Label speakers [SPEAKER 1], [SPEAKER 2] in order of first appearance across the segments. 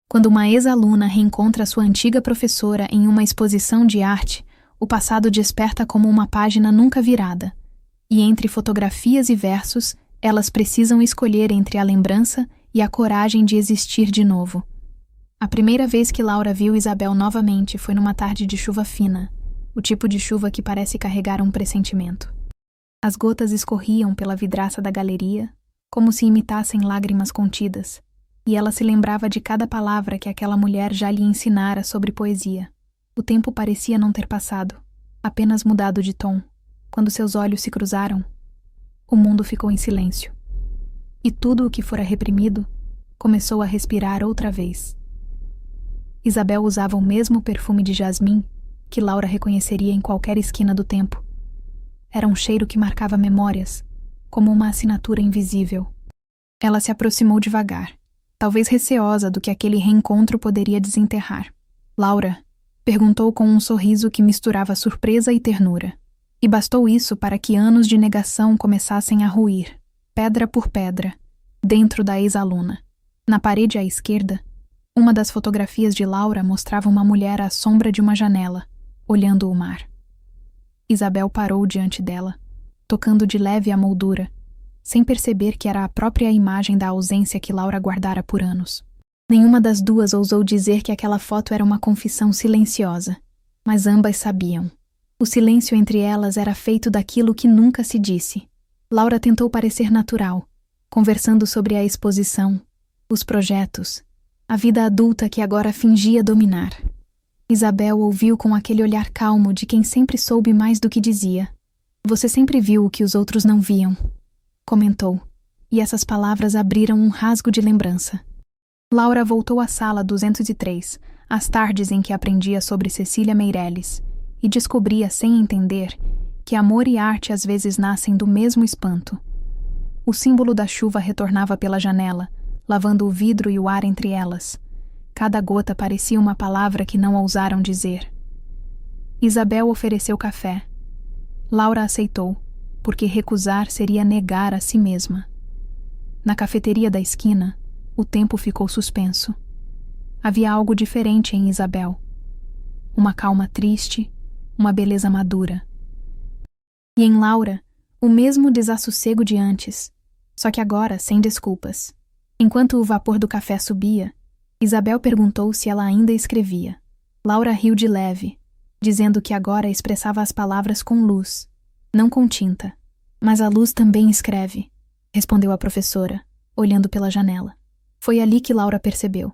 [SPEAKER 1] Quando uma ex-aluna reencontra sua antiga professora em uma exposição de arte, o passado desperta como uma página nunca virada. E entre fotografias e versos, elas precisam escolher entre a lembrança e a coragem de existir de novo. A primeira vez que Laura viu Isabel novamente foi numa tarde de chuva fina, o tipo de chuva que parece carregar um pressentimento. As gotas escorriam pela vidraça da galeria, como se imitassem lágrimas contidas, e ela se lembrava de cada palavra que aquela mulher já lhe ensinara sobre poesia. O tempo parecia não ter passado, apenas mudado de tom. Quando seus olhos se cruzaram, o mundo ficou em silêncio. E tudo o que fora reprimido começou a respirar outra vez. Isabel usava o mesmo perfume de jasmim que Laura reconheceria em qualquer esquina do tempo. Era um cheiro que marcava memórias, como uma assinatura invisível. Ela se aproximou devagar, talvez receosa do que aquele reencontro poderia desenterrar. Laura perguntou com um sorriso que misturava surpresa e ternura. E bastou isso para que anos de negação começassem a ruir, pedra por pedra, dentro da ex-aluna. Na parede à esquerda, uma das fotografias de Laura mostrava uma mulher à sombra de uma janela, olhando o mar. Isabel parou diante dela, tocando de leve a moldura, sem perceber que era a própria imagem da ausência que Laura guardara por anos. Nenhuma das duas ousou dizer que aquela foto era uma confissão silenciosa, mas ambas sabiam. O silêncio entre elas era feito daquilo que nunca se disse. Laura tentou parecer natural, conversando sobre a exposição, os projetos, a vida adulta que agora fingia dominar. Isabel ouviu com aquele olhar calmo de quem sempre soube mais do que dizia. Você sempre viu o que os outros não viam, comentou, e essas palavras abriram um rasgo de lembrança. Laura voltou à sala 203, às tardes em que aprendia sobre Cecília Meirelles, e descobria sem entender que amor e arte às vezes nascem do mesmo espanto. O símbolo da chuva retornava pela janela, lavando o vidro e o ar entre elas. Cada gota parecia uma palavra que não ousaram dizer. Isabel ofereceu café. Laura aceitou, porque recusar seria negar a si mesma. Na cafeteria da esquina, o tempo ficou suspenso. Havia algo diferente em Isabel. Uma calma triste, uma beleza madura. E em Laura, o mesmo desassossego de antes, só que agora sem desculpas. Enquanto o vapor do café subia, Isabel perguntou se ela ainda escrevia. Laura riu de leve, dizendo que agora expressava as palavras com luz, não com tinta. Mas a luz também escreve, respondeu a professora, olhando pela janela. Foi ali que Laura percebeu.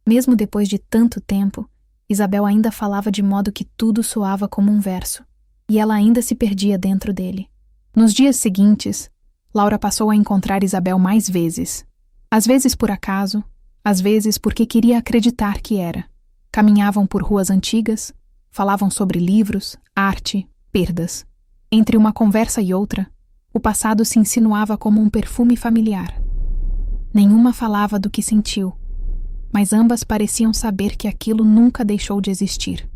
[SPEAKER 1] Mesmo depois de tanto tempo, Isabel ainda falava de modo que tudo soava como um verso, e ela ainda se perdia dentro dele. Nos dias seguintes, Laura passou a encontrar Isabel mais vezes. Às vezes por acaso, às vezes porque queria acreditar que era. Caminhavam por ruas antigas, falavam sobre livros, arte, perdas. Entre uma conversa e outra, o passado se insinuava como um perfume familiar. Nenhuma falava do que sentiu, mas ambas pareciam saber que aquilo nunca deixou de existir.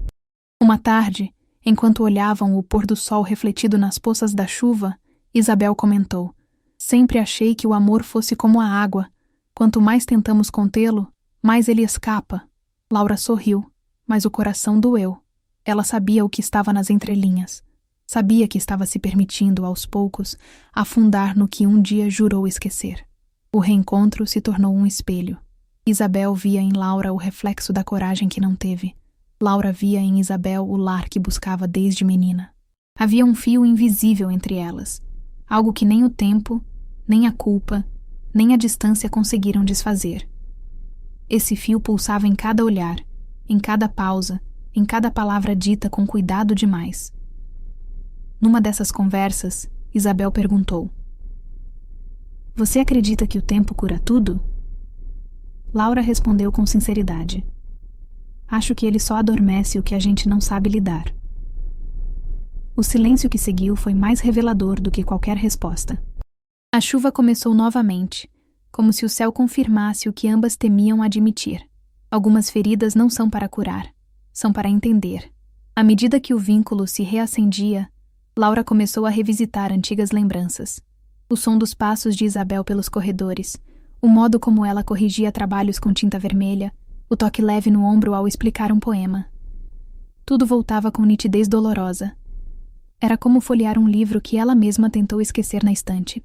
[SPEAKER 1] Uma tarde, enquanto olhavam o pôr do sol refletido nas poças da chuva, Isabel comentou: sempre achei que o amor fosse como a água. Quanto mais tentamos contê-lo, mais ele escapa. Laura sorriu, mas o coração doeu. Ela sabia o que estava nas entrelinhas. Sabia que estava se permitindo, aos poucos, afundar no que um dia jurou esquecer. O reencontro se tornou um espelho. Isabel via em Laura o reflexo da coragem que não teve. Laura via em Isabel o lar que buscava desde menina. Havia um fio invisível entre elas, algo que nem o tempo, nem a culpa, nem a distância conseguiram desfazer. Esse fio pulsava em cada olhar, em cada pausa, em cada palavra dita com cuidado demais. Numa dessas conversas, Isabel perguntou: você acredita que o tempo cura tudo? Laura respondeu com sinceridade: acho que ele só adormece o que a gente não sabe lidar. O silêncio que seguiu foi mais revelador do que qualquer resposta. A chuva começou novamente, como se o céu confirmasse o que ambas temiam admitir. Algumas feridas não são para curar, são para entender. À medida que o vínculo se reacendia, Laura começou a revisitar antigas lembranças. O som dos passos de Isabel pelos corredores, o modo como ela corrigia trabalhos com tinta vermelha, o toque leve no ombro ao explicar um poema. Tudo voltava com nitidez dolorosa. Era como folhear um livro que ela mesma tentou esquecer na estante.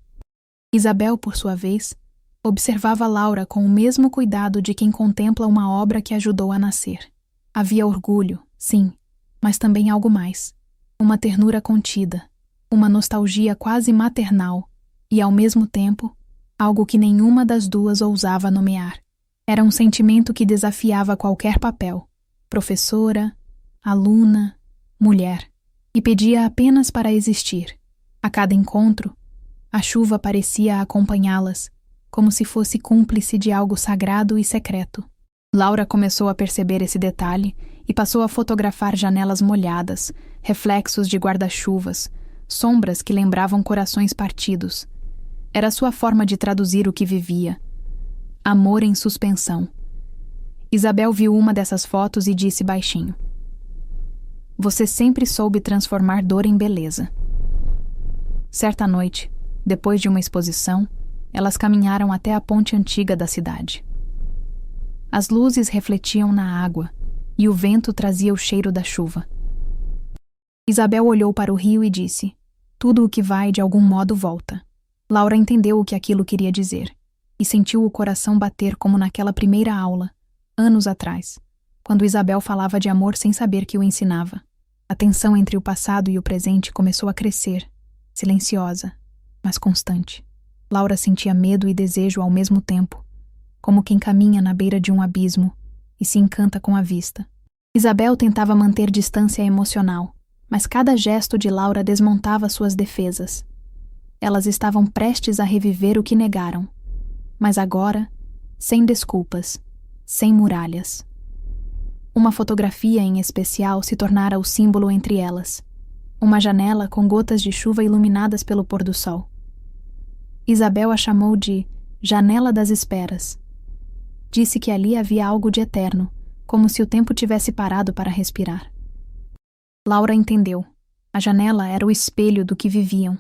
[SPEAKER 1] Isabel, por sua vez, observava Laura com o mesmo cuidado de quem contempla uma obra que ajudou a nascer. Havia orgulho, sim, mas também algo mais. Uma ternura contida, uma nostalgia quase maternal e, ao mesmo tempo, algo que nenhuma das duas ousava nomear. Era um sentimento que desafiava qualquer papel, professora, aluna, mulher, e pedia apenas para existir. A cada encontro, a chuva parecia acompanhá-las, como se fosse cúmplice de algo sagrado e secreto. Laura começou a perceber esse detalhe e passou a fotografar janelas molhadas, reflexos de guarda-chuvas, sombras que lembravam corações partidos. Era sua forma de traduzir o que vivia. Amor em suspensão. Isabel viu uma dessas fotos e disse baixinho: "Você sempre soube transformar dor em beleza." Certa noite, depois de uma exposição, elas caminharam até a ponte antiga da cidade. As luzes refletiam na água e o vento trazia o cheiro da chuva. Isabel olhou para o rio e disse: "Tudo o que vai de algum modo volta." Laura entendeu o que aquilo queria dizer e sentiu o coração bater como naquela primeira aula, anos atrás, quando Isabel falava de amor sem saber que o ensinava. A tensão entre o passado e o presente começou a crescer, silenciosa, mas constante. Laura sentia medo e desejo ao mesmo tempo, como quem caminha na beira de um abismo e se encanta com a vista. Isabel tentava manter distância emocional, mas cada gesto de Laura desmontava suas defesas. Elas estavam prestes a reviver o que negaram, mas agora, sem desculpas, sem muralhas. Uma fotografia em especial se tornara o símbolo entre elas. Uma janela com gotas de chuva iluminadas pelo pôr do sol. Isabel a chamou de Janela das Esperas. Disse que ali havia algo de eterno, como se o tempo tivesse parado para respirar. Laura entendeu. A janela era o espelho do que viviam,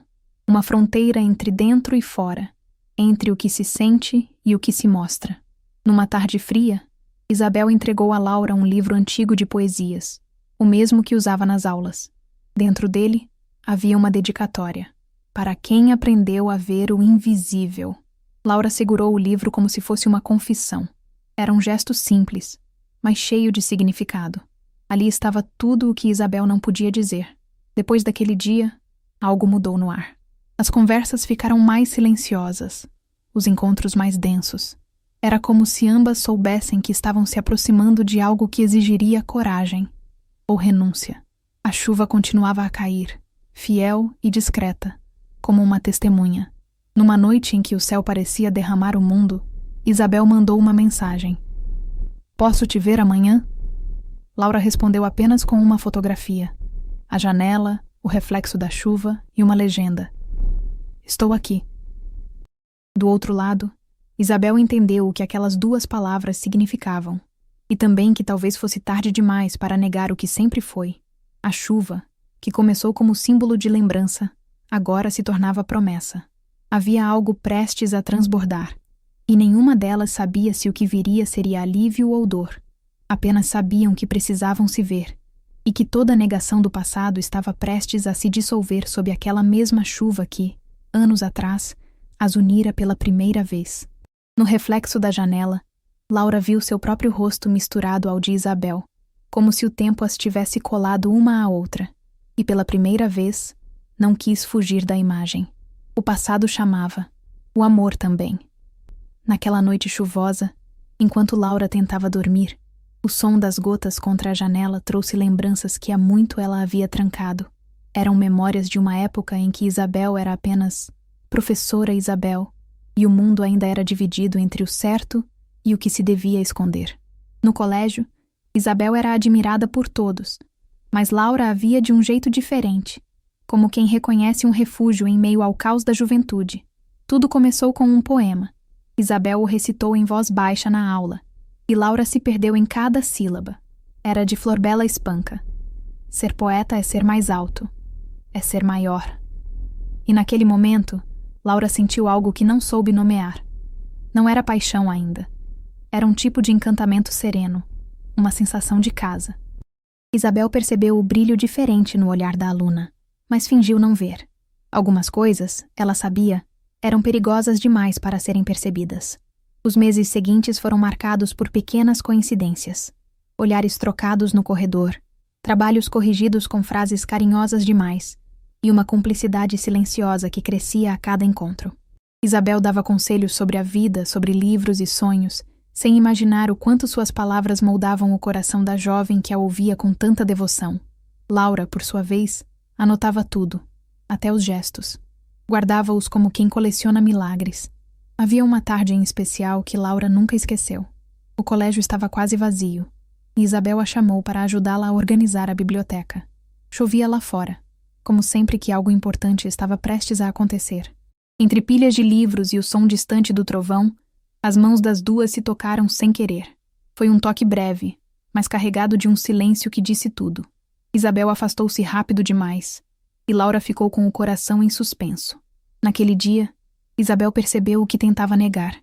[SPEAKER 1] uma fronteira entre dentro e fora, entre o que se sente e o que se mostra. Numa tarde fria, Isabel entregou a Laura um livro antigo de poesias, o mesmo que usava nas aulas. Dentro dele, havia uma dedicatória. Para quem aprendeu a ver o invisível. Laura segurou o livro como se fosse uma confissão. Era um gesto simples, mas cheio de significado. Ali estava tudo o que Isabel não podia dizer. Depois daquele dia, algo mudou no ar. As conversas ficaram mais silenciosas, os encontros mais densos. Era como se ambas soubessem que estavam se aproximando de algo que exigiria coragem ou renúncia. A chuva continuava a cair, fiel e discreta, como uma testemunha. Numa noite em que o céu parecia derramar o mundo, Isabel mandou uma mensagem. "Posso te ver amanhã?" Laura respondeu apenas com uma fotografia. A janela, o reflexo da chuva e uma legenda. "Estou aqui." Do outro lado, Isabel entendeu o que aquelas duas palavras significavam. E também que talvez fosse tarde demais para negar o que sempre foi. A chuva, que começou como símbolo de lembrança, agora se tornava promessa. Havia algo prestes a transbordar, e nenhuma delas sabia se o que viria seria alívio ou dor. Apenas sabiam que precisavam se ver, e que toda a negação do passado estava prestes a se dissolver sob aquela mesma chuva que, anos atrás, as unira pela primeira vez. No reflexo da janela, Laura viu seu próprio rosto misturado ao de Isabel, como se o tempo as tivesse colado uma à outra, e pela primeira vez, não quis fugir da imagem. O passado chamava, o amor também. Naquela noite chuvosa, enquanto Laura tentava dormir, o som das gotas contra a janela trouxe lembranças que há muito ela havia trancado. Eram memórias de uma época em que Isabel era apenas professora Isabel, e o mundo ainda era dividido entre o certo e o que se devia esconder. No colégio, Isabel era admirada por todos, mas Laura a via de um jeito diferente, como quem reconhece um refúgio em meio ao caos da juventude. Tudo começou com um poema. Isabel o recitou em voz baixa na aula, e Laura se perdeu em cada sílaba. Era de Florbela Espanca. Ser poeta é ser mais alto, é ser maior. E naquele momento, Laura sentiu algo que não soube nomear. Não era paixão ainda. Era um tipo de encantamento sereno, uma sensação de casa. Isabel percebeu o brilho diferente no olhar da aluna, mas fingiu não ver. Algumas coisas, ela sabia, eram perigosas demais para serem percebidas. Os meses seguintes foram marcados por pequenas coincidências. Olhares trocados no corredor, trabalhos corrigidos com frases carinhosas demais, e uma cumplicidade silenciosa que crescia a cada encontro. Isabel dava conselhos sobre a vida, sobre livros e sonhos, sem imaginar o quanto suas palavras moldavam o coração da jovem que a ouvia com tanta devoção. Laura, por sua vez, anotava tudo, até os gestos. Guardava-os como quem coleciona milagres. Havia uma tarde em especial que Laura nunca esqueceu. O colégio estava quase vazio, e Isabel a chamou para ajudá-la a organizar a biblioteca. Chovia lá fora, como sempre que algo importante estava prestes a acontecer. Entre pilhas de livros e o som distante do trovão, as mãos das duas se tocaram sem querer. Foi um toque breve, mas carregado de um silêncio que disse tudo. Isabel afastou-se rápido demais, e Laura ficou com o coração em suspenso. Naquele dia, Isabel percebeu o que tentava negar.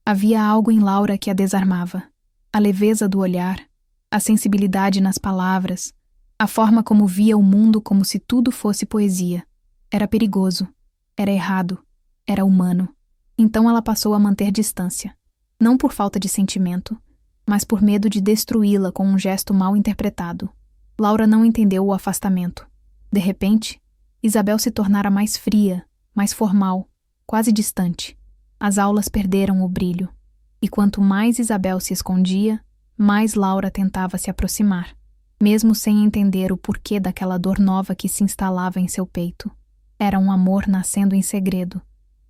[SPEAKER 1] Havia algo em Laura que a desarmava. A leveza do olhar, a sensibilidade nas palavras, a forma como via o mundo como se tudo fosse poesia. Era perigoso, era errado, era humano. Então ela passou a manter distância, não por falta de sentimento, mas por medo de destruí-la com um gesto mal interpretado. Laura não entendeu o afastamento. De repente, Isabel se tornara mais fria, mais formal, quase distante. As aulas perderam o brilho, e quanto mais Isabel se escondia, mais Laura tentava se aproximar, mesmo sem entender o porquê daquela dor nova que se instalava em seu peito. Era um amor nascendo em segredo,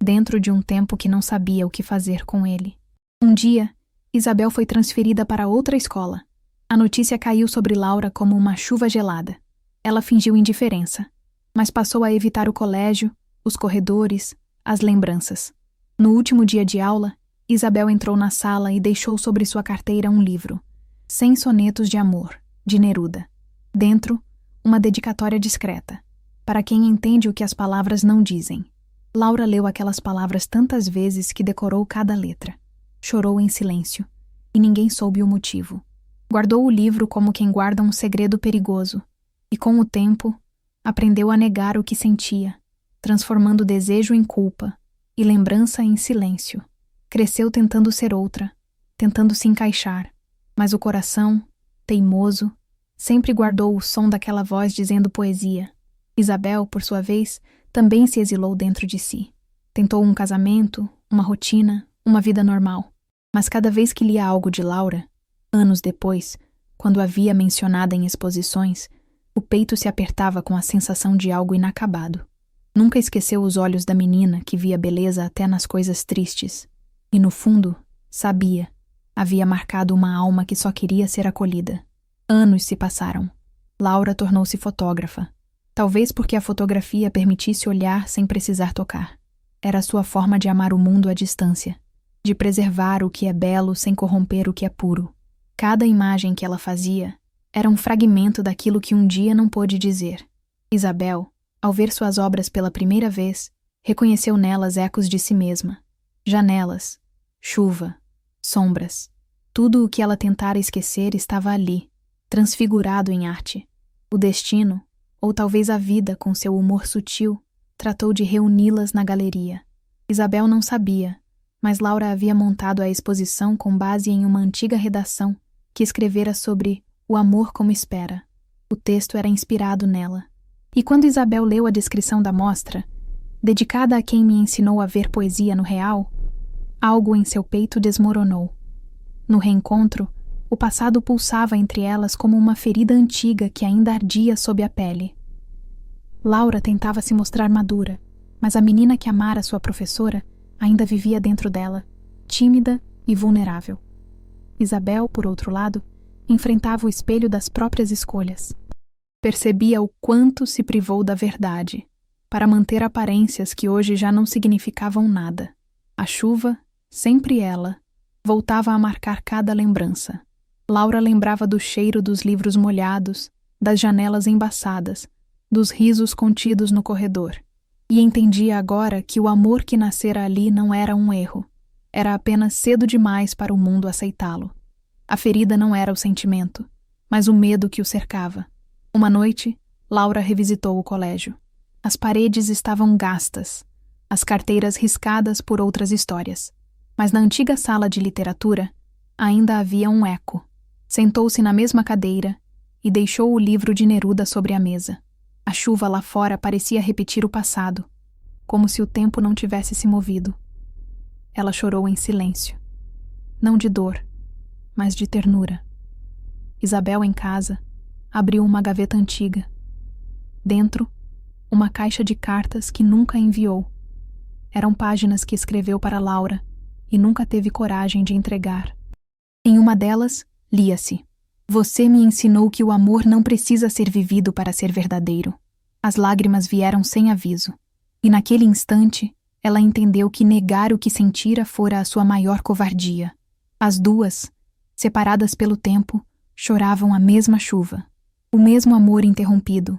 [SPEAKER 1] dentro de um tempo que não sabia o que fazer com ele. Um dia, Isabel foi transferida para outra escola. A notícia caiu sobre Laura como uma chuva gelada. Ela fingiu indiferença, mas passou a evitar o colégio, os corredores, as lembranças. No último dia de aula, Isabel entrou na sala e deixou sobre sua carteira um livro, 100 sonetos de amor, de Neruda. Dentro, uma dedicatória discreta, para quem entende o que as palavras não dizem. Laura leu aquelas palavras tantas vezes que decorou cada letra. Chorou em silêncio, e ninguém soube o motivo. Guardou o livro como quem guarda um segredo perigoso, e com o tempo, aprendeu a negar o que sentia, transformando desejo em culpa e lembrança em silêncio. Cresceu tentando ser outra, tentando se encaixar, mas o coração, teimoso, sempre guardou o som daquela voz dizendo poesia. Isabel, por sua vez, também se exilou dentro de si. Tentou um casamento, uma rotina, uma vida normal. Mas cada vez que lia algo de Laura, anos depois, quando a via mencionada em exposições, o peito se apertava com a sensação de algo inacabado. Nunca esqueceu os olhos da menina que via beleza até nas coisas tristes. E no fundo, sabia, havia marcado uma alma que só queria ser acolhida. Anos se passaram. Laura tornou-se fotógrafa. Talvez porque a fotografia permitisse olhar sem precisar tocar. Era sua forma de amar o mundo à distância, de preservar o que é belo sem corromper o que é puro. Cada imagem que ela fazia era um fragmento daquilo que um dia não pôde dizer. Isabel, ao ver suas obras pela primeira vez, reconheceu nelas ecos de si mesma. Janelas, chuva, sombras. Tudo o que ela tentara esquecer estava ali, transfigurado em arte. O destino, ou talvez a vida com seu humor sutil, tratou de reuni-las na galeria. Isabel não sabia, mas Laura havia montado a exposição com base em uma antiga redação que escrevera sobre o amor como espera. O texto era inspirado nela. E quando Isabel leu a descrição da mostra, dedicada a quem me ensinou a ver poesia no real, algo em seu peito desmoronou. No reencontro, o passado pulsava entre elas como uma ferida antiga que ainda ardia sob a pele. Laura tentava se mostrar madura, mas a menina que amara sua professora ainda vivia dentro dela, tímida e vulnerável. Isabel, por outro lado, enfrentava o espelho das próprias escolhas. Percebia o quanto se privou da verdade, para manter aparências que hoje já não significavam nada. A chuva, sempre ela, voltava a marcar cada lembrança. Laura lembrava do cheiro dos livros molhados, das janelas embaçadas, dos risos contidos no corredor, e entendia agora que o amor que nascera ali não era um erro. Era apenas cedo demais para o mundo aceitá-lo. A ferida não era o sentimento, mas o medo que o cercava. Uma noite, Laura revisitou o colégio. As paredes estavam gastas, as carteiras riscadas por outras histórias. Mas na antiga sala de literatura, ainda havia um eco. Sentou-se na mesma cadeira e deixou o livro de Neruda sobre a mesa. A chuva lá fora parecia repetir o passado, como se o tempo não tivesse se movido. Ela chorou em silêncio. Não de dor, mas de ternura. Isabel, em casa, abriu uma gaveta antiga. Dentro, uma caixa de cartas que nunca enviou. Eram páginas que escreveu para Laura e nunca teve coragem de entregar. Em uma delas, lia-se: "Você me ensinou que o amor não precisa ser vivido para ser verdadeiro." As lágrimas vieram sem aviso, e naquele instante, ela entendeu que negar o que sentira fora a sua maior covardia. As duas, separadas pelo tempo, choravam a mesma chuva, o mesmo amor interrompido,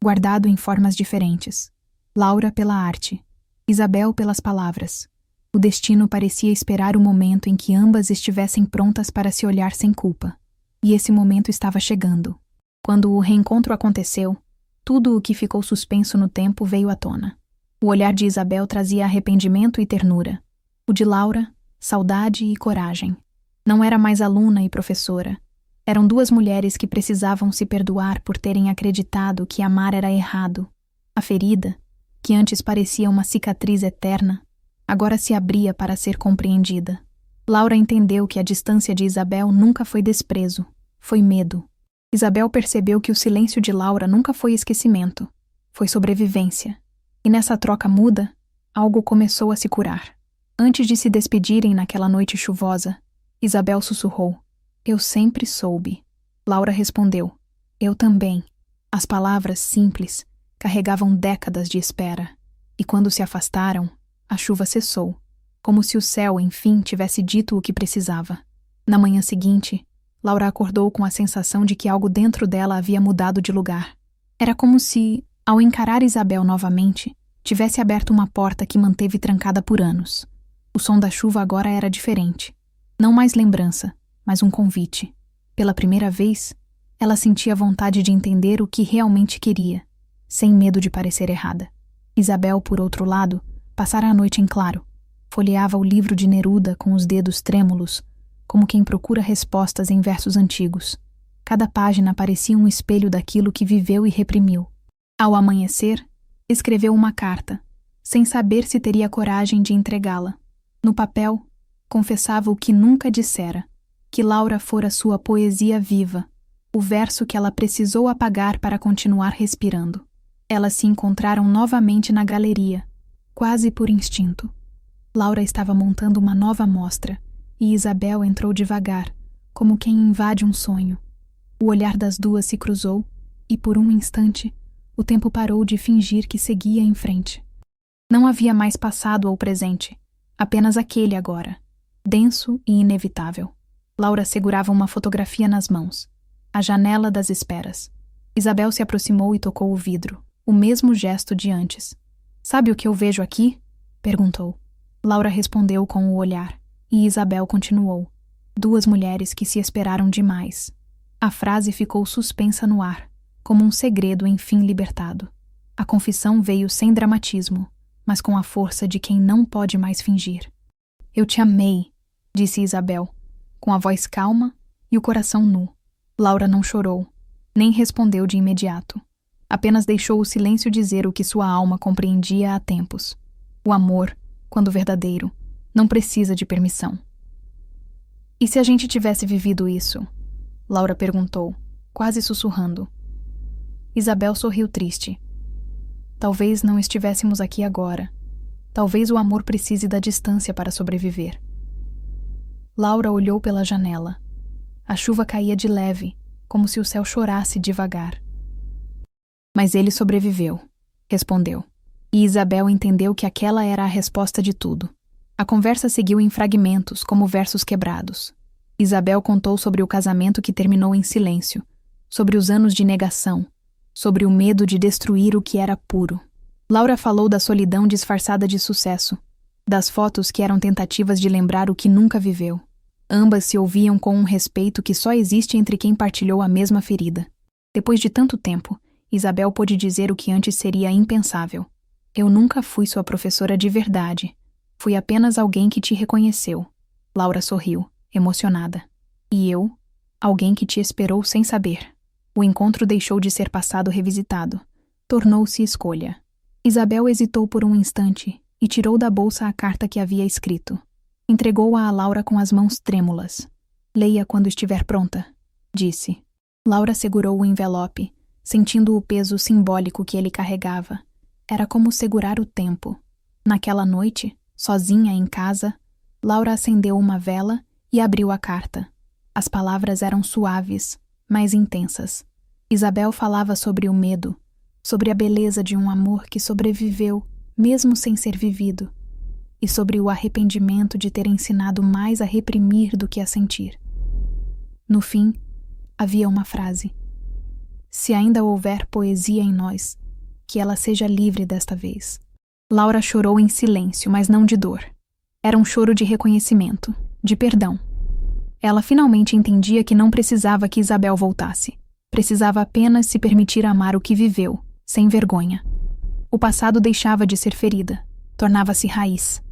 [SPEAKER 1] guardado em formas diferentes. Laura pela arte, Isabel pelas palavras. O destino parecia esperar o momento em que ambas estivessem prontas para se olhar sem culpa. E esse momento estava chegando. Quando o reencontro aconteceu, tudo o que ficou suspenso no tempo veio à tona. O olhar de Isabel trazia arrependimento e ternura. O de Laura, saudade e coragem. Não era mais aluna e professora. Eram duas mulheres que precisavam se perdoar por terem acreditado que amar era errado. A ferida, que antes parecia uma cicatriz eterna, agora se abria para ser compreendida. Laura entendeu que a distância de Isabel nunca foi desprezo, foi medo. Isabel percebeu que o silêncio de Laura nunca foi esquecimento, foi sobrevivência. E nessa troca muda, algo começou a se curar. Antes de se despedirem naquela noite chuvosa, Isabel sussurrou: "Eu sempre soube." Laura respondeu: "Eu também." As palavras simples carregavam décadas de espera, e quando se afastaram, a chuva cessou, como se o céu, enfim, tivesse dito o que precisava. Na manhã seguinte, Laura acordou com a sensação de que algo dentro dela havia mudado de lugar. Era como se, ao encarar Isabel novamente, tivesse aberto uma porta que manteve trancada por anos. O som da chuva agora era diferente. Não mais lembrança, mas um convite. Pela primeira vez, ela sentia vontade de entender o que realmente queria, sem medo de parecer errada. Isabel, por outro lado, passara a noite em claro. Folheava o livro de Neruda com os dedos trêmulos, como quem procura respostas em versos antigos. Cada página parecia um espelho daquilo que viveu e reprimiu. Ao amanhecer, escreveu uma carta, sem saber se teria coragem de entregá-la. No papel, confessava o que nunca dissera, que Laura fora sua poesia viva, o verso que ela precisou apagar para continuar respirando. Elas se encontraram novamente na galeria, quase por instinto. Laura estava montando uma nova mostra, e Isabel entrou devagar, como quem invade um sonho. O olhar das duas se cruzou, e por um instante, o tempo parou de fingir que seguia em frente. Não havia mais passado ou presente, apenas aquele agora, denso e inevitável. Laura segurava uma fotografia nas mãos, a janela das esperas. Isabel se aproximou e tocou o vidro, o mesmo gesto de antes. "Sabe o que eu vejo aqui?" perguntou. Laura respondeu com o olhar, e Isabel continuou. Duas mulheres que se esperaram demais. A frase ficou suspensa no ar, como um segredo enfim libertado. A confissão veio sem dramatismo, mas com a força de quem não pode mais fingir. "Eu te amei", disse Isabel, com a voz calma e o coração nu. Laura não chorou, nem respondeu de imediato. Apenas deixou o silêncio dizer o que sua alma compreendia há tempos. O amor, quando verdadeiro, não precisa de permissão. "E se a gente tivesse vivido isso?" Laura perguntou, quase sussurrando. Isabel sorriu triste. "Talvez não estivéssemos aqui agora. Talvez o amor precise da distância para sobreviver." Laura olhou pela janela. A chuva caía de leve, como se o céu chorasse devagar. "Mas ele sobreviveu", respondeu. E Isabel entendeu que aquela era a resposta de tudo. A conversa seguiu em fragmentos, como versos quebrados. Isabel contou sobre o casamento que terminou em silêncio, sobre os anos de negação, sobre o medo de destruir o que era puro. Laura falou da solidão disfarçada de sucesso, das fotos que eram tentativas de lembrar o que nunca viveu. Ambas se ouviam com um respeito que só existe entre quem partilhou a mesma ferida. Depois de tanto tempo, Isabel pôde dizer o que antes seria impensável. Eu nunca fui sua professora de verdade. Fui apenas alguém que te reconheceu. Laura sorriu, emocionada. E eu? Alguém que te esperou sem saber. O encontro deixou de ser passado revisitado. Tornou-se escolha. Isabel hesitou por um instante e tirou da bolsa a carta que havia escrito. Entregou-a a Laura com as mãos trêmulas. Leia quando estiver pronta, disse. Laura segurou o envelope, sentindo o peso simbólico que ele carregava. Era como segurar o tempo. Naquela noite, sozinha em casa, Laura acendeu uma vela e abriu a carta. As palavras eram suaves, mas intensas. Isabel falava sobre o medo, sobre a beleza de um amor que sobreviveu, mesmo sem ser vivido, e sobre o arrependimento de ter ensinado mais a reprimir do que a sentir. No fim, havia uma frase. Se ainda houver poesia em nós, que ela seja livre desta vez. Laura chorou em silêncio, mas não de dor. Era um choro de reconhecimento, de perdão. Ela finalmente entendia que não precisava que Isabel voltasse. Precisava apenas se permitir amar o que viveu, sem vergonha. O passado deixava de ser ferida, tornava-se raiz.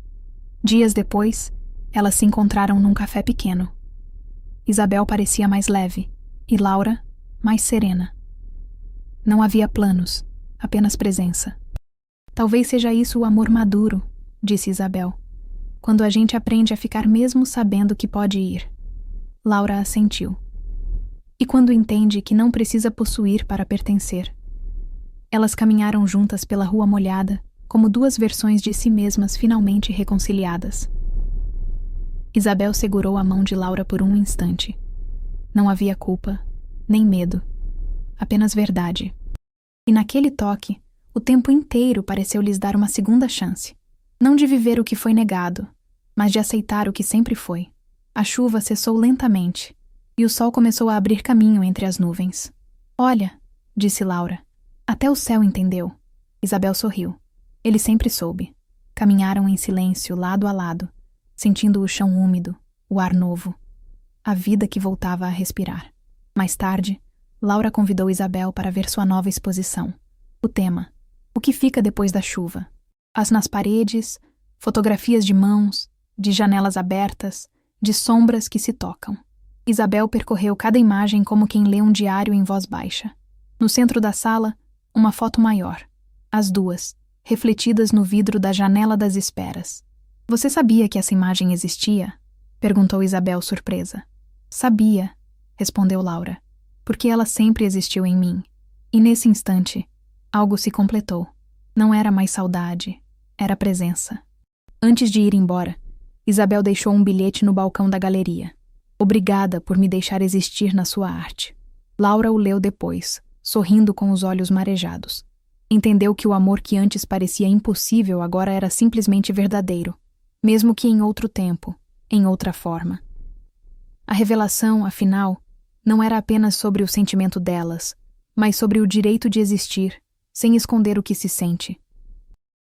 [SPEAKER 1] Dias depois, elas se encontraram num café pequeno. Isabel parecia mais leve, e Laura, mais serena. Não havia planos, apenas presença. Talvez seja isso o amor maduro, disse Isabel, quando a gente aprende a ficar mesmo sabendo que pode ir. Laura assentiu. E quando entende que não precisa possuir para pertencer. Elas caminharam juntas pela rua molhada, como duas versões de si mesmas finalmente reconciliadas. Isabel segurou a mão de Laura por um instante. Não havia culpa, nem medo. Apenas verdade. E naquele toque, o tempo inteiro pareceu lhes dar uma segunda chance. Não de viver o que foi negado, mas de aceitar o que sempre foi. A chuva cessou lentamente, e o sol começou a abrir caminho entre as nuvens. Olha, disse Laura. Até o céu entendeu. Isabel sorriu. Ele sempre soube. Caminharam em silêncio, lado a lado, sentindo o chão úmido, o ar novo. A vida que voltava a respirar. Mais tarde, Laura convidou Isabel para ver sua nova exposição. O tema: o que fica depois da chuva? As nas paredes, fotografias de mãos, de janelas abertas, de sombras que se tocam. Isabel percorreu cada imagem como quem lê um diário em voz baixa. No centro da sala, uma foto maior. As duas, refletidas no vidro da janela das esperas. Você sabia que essa imagem existia? Perguntou Isabel surpresa. Sabia, respondeu Laura, porque ela sempre existiu em mim. E nesse instante, algo se completou. Não era mais saudade, era presença. Antes de ir embora, Isabel deixou um bilhete no balcão da galeria. Obrigada por me deixar existir na sua arte. Laura o leu depois, sorrindo com os olhos marejados. Entendeu que o amor que antes parecia impossível agora era simplesmente verdadeiro, mesmo que em outro tempo, em outra forma. A revelação, afinal, não era apenas sobre o sentimento delas, mas sobre o direito de existir, sem esconder o que se sente.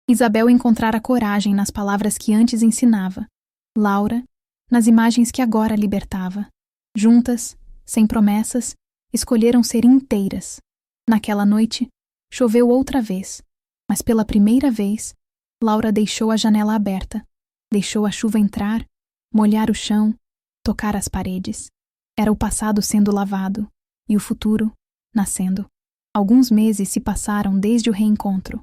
[SPEAKER 1] Isabel encontrara coragem nas palavras que antes ensinava, Laura, nas imagens que agora libertava. Juntas, sem promessas, escolheram ser inteiras. Naquela noite, choveu outra vez, mas pela primeira vez, Laura deixou a janela aberta, deixou a chuva entrar, molhar o chão, tocar as paredes. Era o passado sendo lavado, e o futuro nascendo. Alguns meses se passaram desde o reencontro.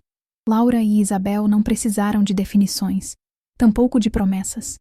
[SPEAKER 1] Laura e Isabel não precisaram de definições, tampouco de promessas.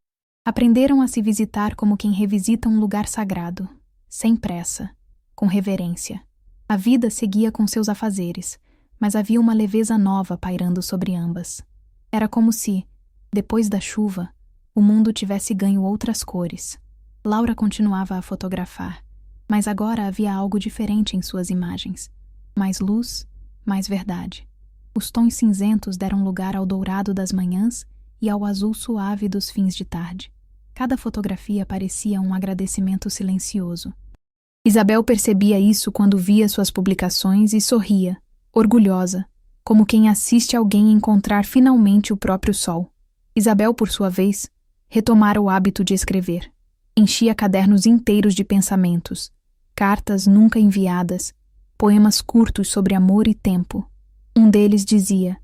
[SPEAKER 1] Aprenderam a se visitar como quem revisita um lugar sagrado, sem pressa, com reverência. A vida seguia com seus afazeres, mas havia uma leveza nova pairando sobre ambas. Era como se, depois da chuva, o mundo tivesse ganho outras cores. Laura continuava a fotografar, mas agora havia algo diferente em suas imagens. Mais luz, mais verdade. Os tons cinzentos deram lugar ao dourado das manhãs e ao azul suave dos fins de tarde. Cada fotografia parecia um agradecimento silencioso. Isabel percebia isso quando via suas publicações e sorria, orgulhosa, como quem assiste alguém encontrar finalmente o próprio sol. Isabel, por sua vez, retomara o hábito de escrever. Enchia cadernos inteiros de pensamentos, cartas nunca enviadas, poemas curtos sobre amor e tempo. Um deles dizia: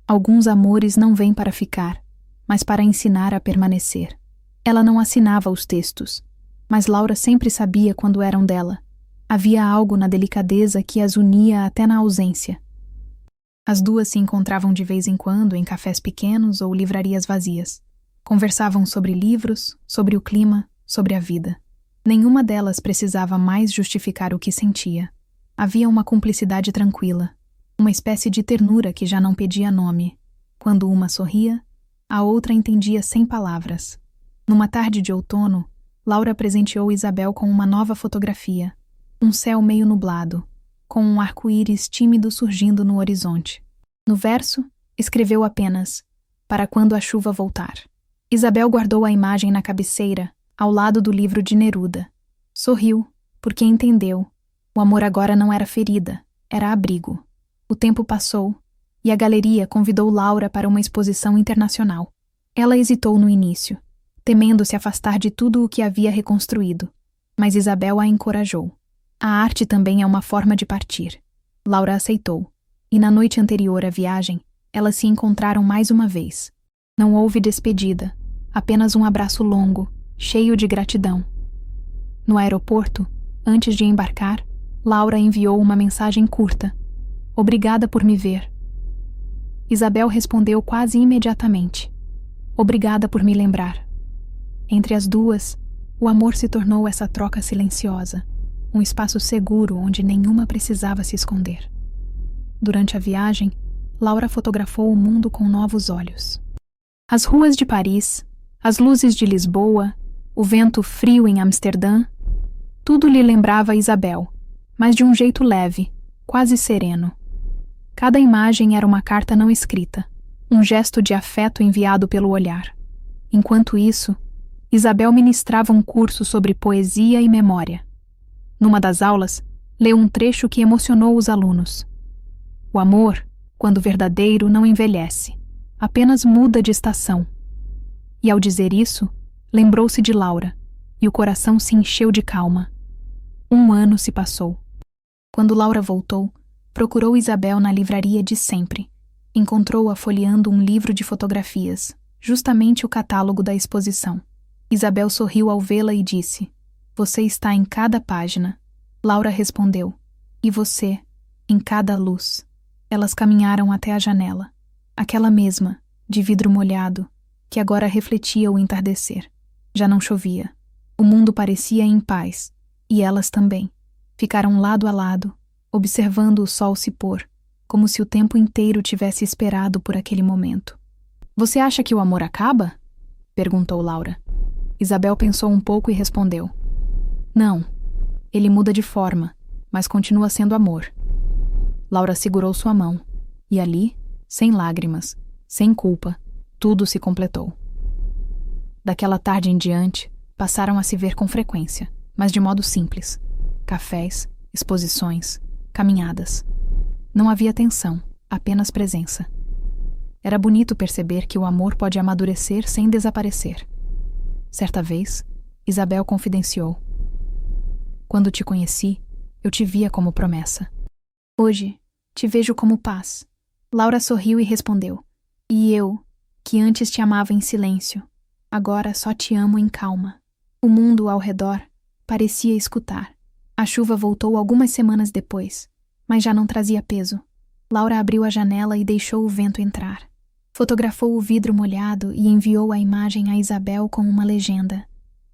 [SPEAKER 1] alguns amores não vêm para ficar, mas para ensinar a permanecer. Ela não assinava os textos, mas Laura sempre sabia quando eram dela. Havia algo na delicadeza que as unia até na ausência. As duas se encontravam de vez em quando em cafés pequenos ou livrarias vazias. Conversavam sobre livros, sobre o clima, sobre a vida. Nenhuma delas precisava mais justificar o que sentia. Havia uma cumplicidade tranquila, uma espécie de ternura que já não pedia nome. Quando uma sorria, a outra entendia sem palavras. Numa tarde de outono, Laura presenteou Isabel com uma nova fotografia, um céu meio nublado, com um arco-íris tímido surgindo no horizonte. No verso, escreveu apenas: para quando a chuva voltar. Isabel guardou a imagem na cabeceira, ao lado do livro de Neruda. Sorriu, porque entendeu. O amor agora não era ferida, era abrigo. O tempo passou, e a galeria convidou Laura para uma exposição internacional. Ela hesitou no início, temendo se afastar de tudo o que havia reconstruído, mas Isabel a encorajou. A arte também é uma forma de partir. Laura aceitou, e na noite anterior à viagem, elas se encontraram mais uma vez. Não houve despedida, apenas um abraço longo, cheio de gratidão. No aeroporto, antes de embarcar, Laura enviou uma mensagem curta: obrigada por me ver. Isabel respondeu quase imediatamente: obrigada por me lembrar. Entre as duas, o amor se tornou essa troca silenciosa, um espaço seguro onde nenhuma precisava se esconder. Durante a viagem, Laura fotografou o mundo com novos olhos. As ruas de Paris, as luzes de Lisboa, o vento frio em Amsterdã, tudo lhe lembrava Isabel, mas de um jeito leve, quase sereno. Cada imagem era uma carta não escrita, um gesto de afeto enviado pelo olhar. Enquanto isso, Isabel ministrava um curso sobre poesia e memória. Numa das aulas, leu um trecho que emocionou os alunos. O amor, quando verdadeiro, não envelhece, apenas muda de estação. E ao dizer isso, lembrou-se de Laura, e o coração se encheu de calma. 1 ano se passou. Quando Laura voltou, procurou Isabel na livraria de sempre. Encontrou-a folheando um livro de fotografias, justamente o catálogo da exposição. Isabel sorriu ao vê-la e disse: você está em cada página. Laura respondeu: e você, em cada luz. Elas caminharam até a janela, aquela mesma, de vidro molhado, que agora refletia o entardecer. Já não chovia. O mundo parecia em paz, e elas também. Ficaram lado a lado, observando o sol se pôr, como se o tempo inteiro tivesse esperado por aquele momento. Você acha que o amor acaba? Perguntou Laura. Isabel pensou um pouco e respondeu: não, ele muda de forma, mas continua sendo amor. Laura segurou sua mão, e ali, sem lágrimas, sem culpa, tudo se completou. Daquela tarde em diante, passaram a se ver com frequência, mas de modo simples. Cafés, exposições, caminhadas. Não havia tensão, apenas presença. Era bonito perceber que o amor pode amadurecer sem desaparecer. Certa vez, Isabel confidenciou: quando te conheci, eu te via como promessa. Hoje, te vejo como paz. Laura sorriu e respondeu: e eu, que antes te amava em silêncio, agora só te amo em calma. O mundo ao redor parecia escutar. A chuva voltou algumas semanas depois, mas já não trazia peso. Laura abriu a janela e deixou o vento entrar. Fotografou o vidro molhado e enviou a imagem a Isabel com uma legenda: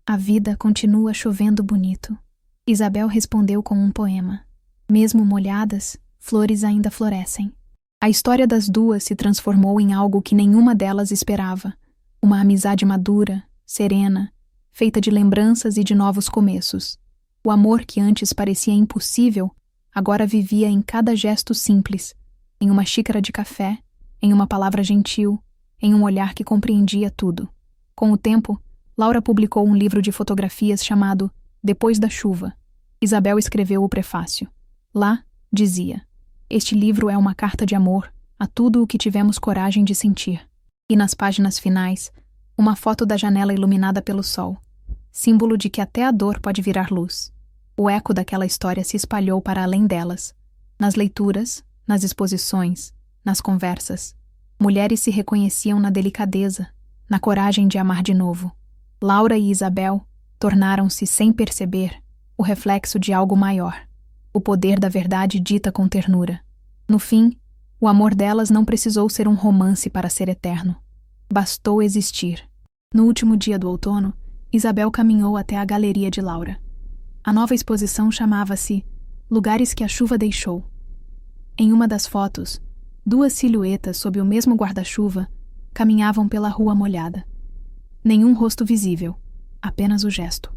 [SPEAKER 1] a vida continua chovendo bonito. Isabel respondeu com um poema: mesmo molhadas, flores ainda florescem. A história das duas se transformou em algo que nenhuma delas esperava. Uma amizade madura, serena, feita de lembranças e de novos começos. O amor que antes parecia impossível, agora vivia em cada gesto simples, em uma xícara de café, em uma palavra gentil, em um olhar que compreendia tudo. Com o tempo, Laura publicou um livro de fotografias chamado Depois da Chuva. Isabel escreveu o prefácio. Lá, dizia: este livro é uma carta de amor a tudo o que tivemos coragem de sentir. E nas páginas finais, uma foto da janela iluminada pelo sol, símbolo de que até a dor pode virar luz. O eco daquela história se espalhou para além delas. Nas leituras, nas exposições, nas conversas, mulheres se reconheciam na delicadeza, na coragem de amar de novo. Laura e Isabel tornaram-se, sem perceber, o reflexo de algo maior, o poder da verdade dita com ternura. No fim, o amor delas não precisou ser um romance para ser eterno. Bastou existir. No último dia do outono, Isabel caminhou até a galeria de Laura. A nova exposição chamava-se Lugares que a Chuva Deixou. Em uma das fotos, duas silhuetas sob o mesmo guarda-chuva caminhavam pela rua molhada. Nenhum rosto visível, apenas o gesto.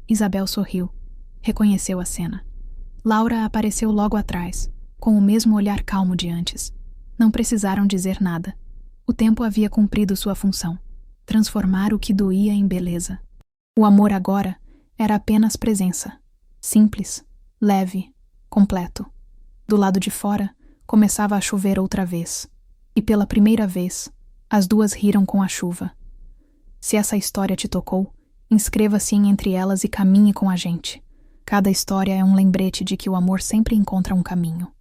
[SPEAKER 1] Isabel sorriu, reconheceu a cena. Laura apareceu logo atrás, com o mesmo olhar calmo de antes. Não precisaram dizer nada. O tempo havia cumprido sua função, transformar o que doía em beleza. O amor agora era apenas presença, simples, leve, completo. Do lado de fora, começava a chover outra vez. E pela primeira vez, as duas riram com a chuva. Se essa história te tocou, inscreva-se em Entre Elas e caminhe com a gente. Cada história é um lembrete de que o amor sempre encontra um caminho.